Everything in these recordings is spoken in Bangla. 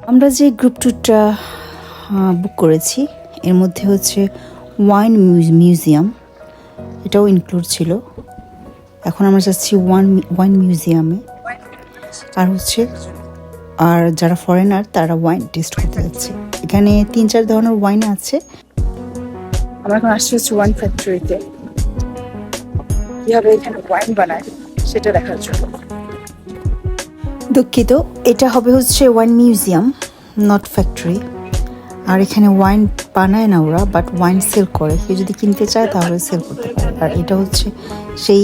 আমরা যে গ্রুপ ট্যুরটা বুক করেছি এর মধ্যে হচ্ছে ওয়াইন মিউজিয়াম, এটাও ইনক্লুড ছিল। এখন আমরা যাচ্ছি ওয়াইন মিউজিয়ামে। আর যারা ফরেনার তারা ওয়াইন টেস্ট করতে যাচ্ছে। এখানে 3-4 ধরনের ওয়াইন আছে। আমরা এখন আসছি হচ্ছে ওয়াইন ফ্যাক্টরিতে, কিভাবে এখানে ওয়াইন বানায় সেটা দেখার জন্য। দুঃখিত, এটা হবে হচ্ছে ওয়াইন মিউজিয়াম, নট ফ্যাক্টরি। আর এখানে ওয়াইন বানায় না ওরা, বাট ওয়াইন সেল করে। কেউ যদি কিনতে চায় তাহলে সেল করতে পারে। আর এটা হচ্ছে সেই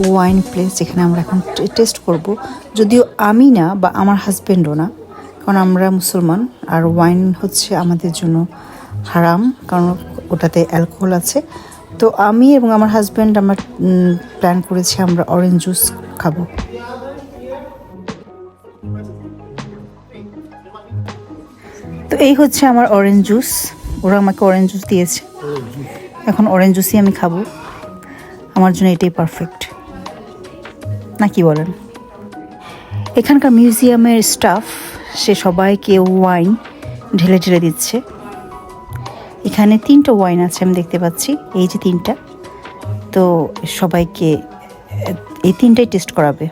ওয়াইন প্লেস যেখানে আমরা এখন টেস্ট করব। যদিও আমি না, বা আমার হাজব্যান্ডও না, কারণ আমরা মুসলমান। আর ওয়াইন হচ্ছে আমাদের জন্য হারাম, কারণ ওটাতে অ্যালকোহল আছে। তো আমি এবং আমার হাজব্যান্ড আমরা প্ল্যান করেছি আমরা অরেঞ্জ জুস খাবো। তো এই হচ্ছে আমার অরেঞ্জ জুস। ওরা আমাকে অরেঞ্জ জুস দিয়েছে, এখন অরেঞ্জ জুসই আমি খাবো। আমার জন্য এটাই পারফেক্ট, না কি বলেন? এখানকার মিউজিয়ামের স্টাফ সে সবাইকে ওয়াইন ঢেলে ঢেলে দিচ্ছে। এখানে 3টা ওয়াইন আছে আমি দেখতে পাচ্ছি, এই যে 3টা। তো সবাইকে এই 3টাই টেস্ট করাবে।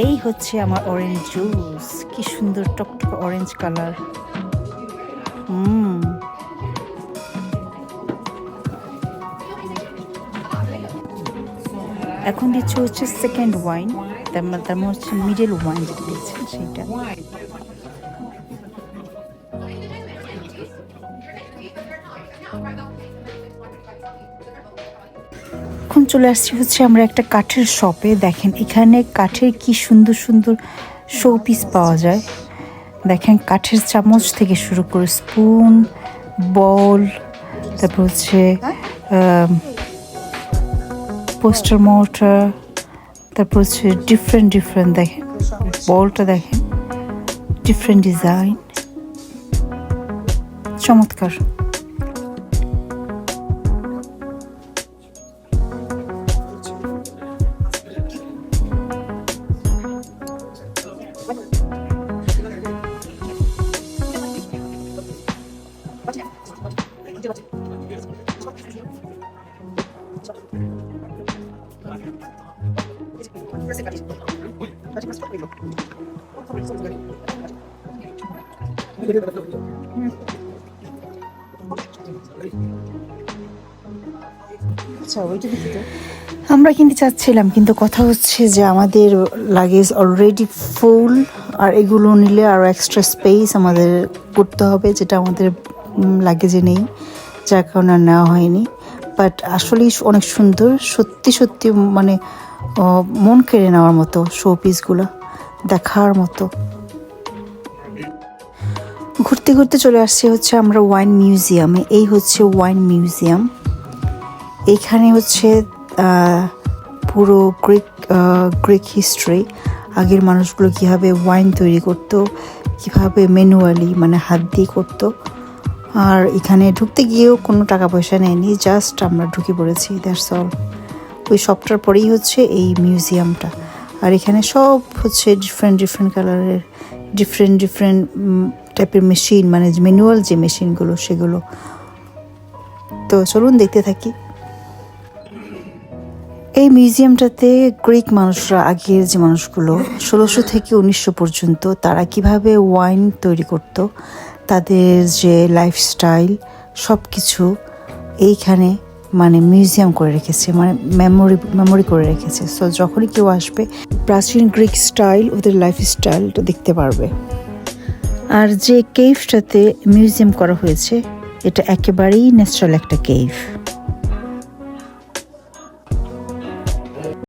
এই হচ্ছে আমার অরেঞ্জ জুস, কি সুন্দর টকটক অরেঞ্জ কালার। এখন দিচ্ছে হচ্ছে সেকেন্ড ওয়াইন, তার মানে হচ্ছে মিডল ওয়াইন যেটা দিচ্ছেন সেইটা। এখন চলে আসছি হচ্ছে আমরা একটা কাঠের শপে। দেখেন এখানে কাঠের কি সুন্দর সুন্দর শো পিস পাওয়া যায়। দেখেন কাঠের চামচ থেকে শুরু করে স্পুন, বল, তারপর হচ্ছে পোস্টার মোটর, তারপর হচ্ছে ডিফারেন্ট দেখেন বলটা, দেখেন ডিফারেন্ট ডিজাইন, চমৎকার। আমরা কিনতে চাচ্ছিলাম, কিন্তু কথা হচ্ছে যে আমাদের লাগেজ অলরেডি ফুল, আর এগুলো নিলে আরও এক্সট্রা স্পেস আমাদের করতে হবে, যেটা আমাদের লাগেজে নেই, যার কারণে আর নেওয়া হয়নি। বাট আসলেই অনেক সুন্দর, সত্যি সত্যি মানে মন কেড়ে নেওয়ার মতো শো পিসগুলো, দেখার মতো। ঘুরতে ঘুরতে চলে আসছি হচ্ছে আমরা ওয়াইন মিউজিয়ামে। এই হচ্ছে ওয়াইন মিউজিয়াম। এইখানে হচ্ছে পুরো গ্রিক হিস্ট্রি, আগের মানুষগুলো কীভাবে ওয়াইন তৈরি করতো, কীভাবে ম্যানুয়ালি মানে হাত দিয়ে করতো। আর এখানে ঢুকতে গিয়েও কোনো টাকা পয়সা নেয়নি, জাস্ট আমরা ঢুকে পড়েছি, দ্যাটস অল। ওই শপটার পরেই হচ্ছে এই মিউজিয়ামটা। আর এখানে সব হচ্ছে ডিফারেন্ট কালারের ডিফারেন্ট টাইপের মেশিন, মানে ম্যানুয়াল যে মেশিনগুলো সেগুলো। তো চলুন দেখতে থাকি। এই মিউজিয়ামটাতে গ্রিক মানুষরা, আগের যে মানুষগুলো 1600 থেকে 1900 পর্যন্ত, তারা কিভাবে ওয়াইন তৈরি করত, তাদের যে লাইফস্টাইল সব কিছু এইখানে মানে মিউজিয়াম করে রেখেছে, মানে মেমোরি করে রেখেছে। সো যখনই কেউ আসবে প্রাচীন গ্রিক স্টাইল, ওদের লাইফস্টাইলটা দেখতে পারবে। আর যে কেভটাতে মিউজিয়াম করা হয়েছে এটা একেবারেই ন্যাচারাল একটা কেভ।